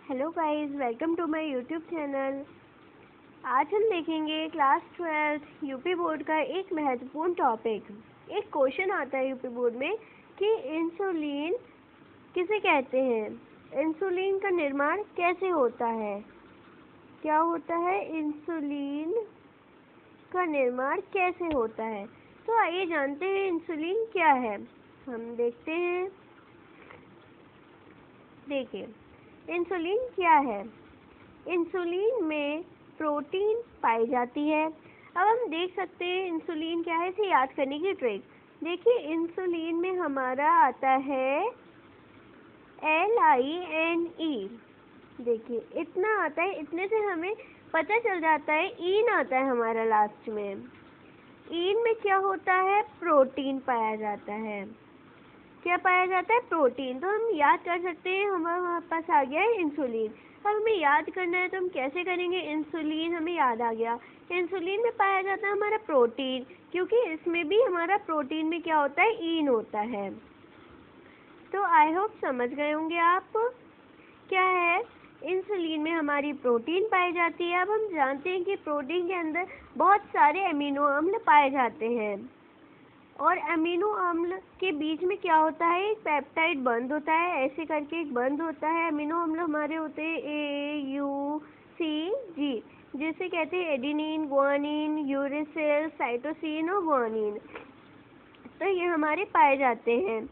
Hello guys, welcome to my YouTube channel. आज हम देखेंगे क्लास 12 यूपी बोर्ड का एक महत्वपूर्ण टॉपिक। एक क्वेश्चन आता है यूपी बोर्ड में कि इंसुलिन किसे कहते हैं, इंसुलिन का निर्माण कैसे होता है, क्या होता है, इंसुलिन का निर्माण कैसे होता है। तो आइए जानते हैं इंसुलिन क्या है। हम देखते हैं। देखिए, इंसुलिन क्या है। इंसुलिन में प्रोटीन पाई जाती है। अब हम देख सकते हैं इंसुलिन क्या है, इसे याद करने की ट्रिक। देखिए, इंसुलिन में हमारा आता है LINE। देखिए, इतना आता है, इतने से हमें पता चल जाता है इन आता है हमारा लास्ट में। इन में क्या होता है, प्रोटीन पाया जाता है। क्या पाया जाता है, प्रोटीन। तो हम याद कर सकते हैं, हमारे पास आ गया है इंसुलिन। अब हमें याद करना है तो हम कैसे करेंगे। इंसुलिन हमें याद आ गया, इंसुलिन में पाया जाता है हमारा प्रोटीन, क्योंकि इसमें भी हमारा प्रोटीन में क्या होता है, इन होता है। तो आई होप समझ गए होंगे आप क्या है। इंसुलिन में हमारी प्रोटीन पाई जाती है। अब हम जानते हैं कि प्रोटीन के अंदर बहुत सारे अमीनो अम्ल पाए जाते हैं, और अमीनो अम्ल के बीच में क्या होता है, एक पेप्टाइड बंद होता है, ऐसे करके एक बंद होता है। अमीनो अम्ल हमारे होते हैं AUCG, जिसे कहते हैं एडेनिन, गुआनिन, यूरेसिल, साइटोसिन और गुआनिन। तो ये हमारे पाए जाते हैं।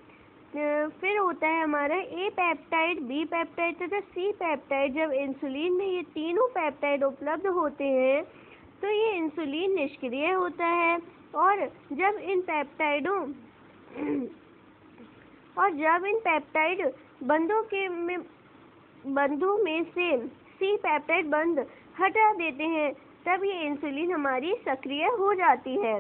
फिर होता है हमारा ए पेप्टाइड, बी पेप्टाइड तथा सी पेप्टाइड। जब इंसुलिन में ये तीनों पेप्टाइड उपलब्ध होते हैं तो ये इंसुलिन निष्क्रिय होता है। और जब इन पेप्टाइड बंधों में से सी पेप्टाइड बंध हटा देते हैं, तब ये इंसुलिन हमारी सक्रिय हो जाती है।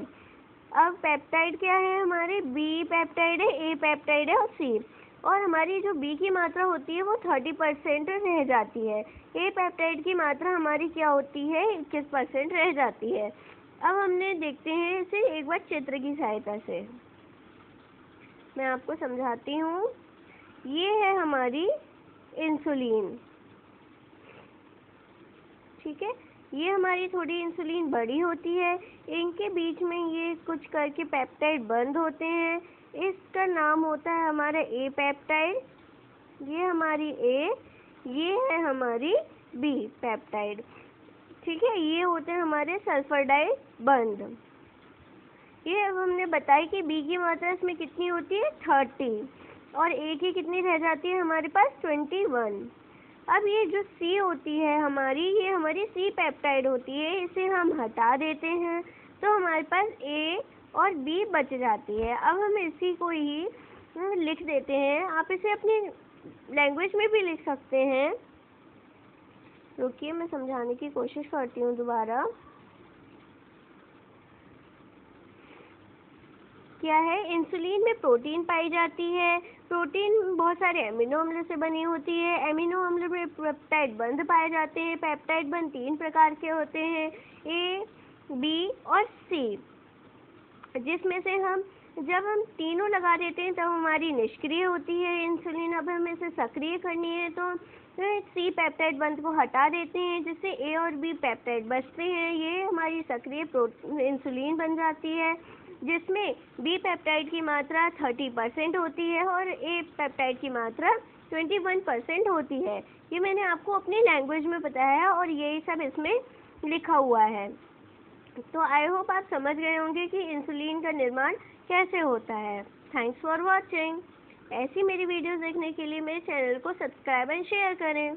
अब पेप्टाइड क्या है, हमारे बी पेप्टाइड है, ए पेप्टाइड है और सी। और हमारी जो बी की मात्रा होती है वो 30% रह जाती है। ए पेप्टाइड की मात्रा हमारी क्या होती है, 21% रह जाती है। अब हमने देखते हैं इसे एक बार चित्र की सहायता से। मैं आपको समझाती हूँ। ये है हमारी इंसुलिन, ठीक है। ये हमारी थोड़ी इंसुलिन बड़ी होती है, इनके बीच में ये कुछ करके पेप्टाइड बंद होते हैं। इसका नाम होता है हमारा ए पेप्टाइड, ये हमारी ए, ये है हमारी बी पेप्टाइड, ठीक है। ये होते हैं हमारे सल्फरडाइड बंद। ये अब हमने बताया कि बी की मात्रा इसमें कितनी होती है, 30, और ए की कितनी रह जाती है हमारे पास, 21। अब ये जो सी होती है हमारी, ये हमारी सी पेप्टाइड होती है, इसे हम हटा देते हैं तो हमारे पास ए और बी बच जाती है। अब हम इसी को ही लिख देते हैं। आप इसे अपनी लैंग्वेज में भी लिख सकते हैं। रुकिए, मैं समझाने की कोशिश करती हूँ दोबारा। क्या है, इंसुलिन में प्रोटीन पाई जाती है। प्रोटीन बहुत सारे अमीनो अम्ल से बनी होती है। अमीनो अम्ल में पेप्टाइड बंध पाए जाते हैं। पेप्टाइड बंध 3 प्रकार के होते हैं, ए, बी और सी, जिसमें से जब हम तीनों लगा देते हैं तब हमारी निष्क्रिय होती है इंसुलिन। अब हमें इसे सक्रिय करनी है तो सी पेप्टाइड बंध को हटा देते हैं, जिससे ए और बी पेप्टाइड बचते हैं। ये हमारी सक्रिय इंसुलिन बन जाती है, जिसमें बी पेप्टाइड की मात्रा 30% होती है और ए पेप्टाइड की मात्रा 21% होती है। ये मैंने आपको अपनी लैंग्वेज में बताया और यही सब इसमें लिखा हुआ है। तो आई होप आप समझ गए होंगे कि इंसुलिन का निर्माण कैसे होता है। Thanks for watching. ऐसी मेरी वीडियोस देखने के लिए मेरे चैनल को सब्सक्राइब एंड शेयर करें।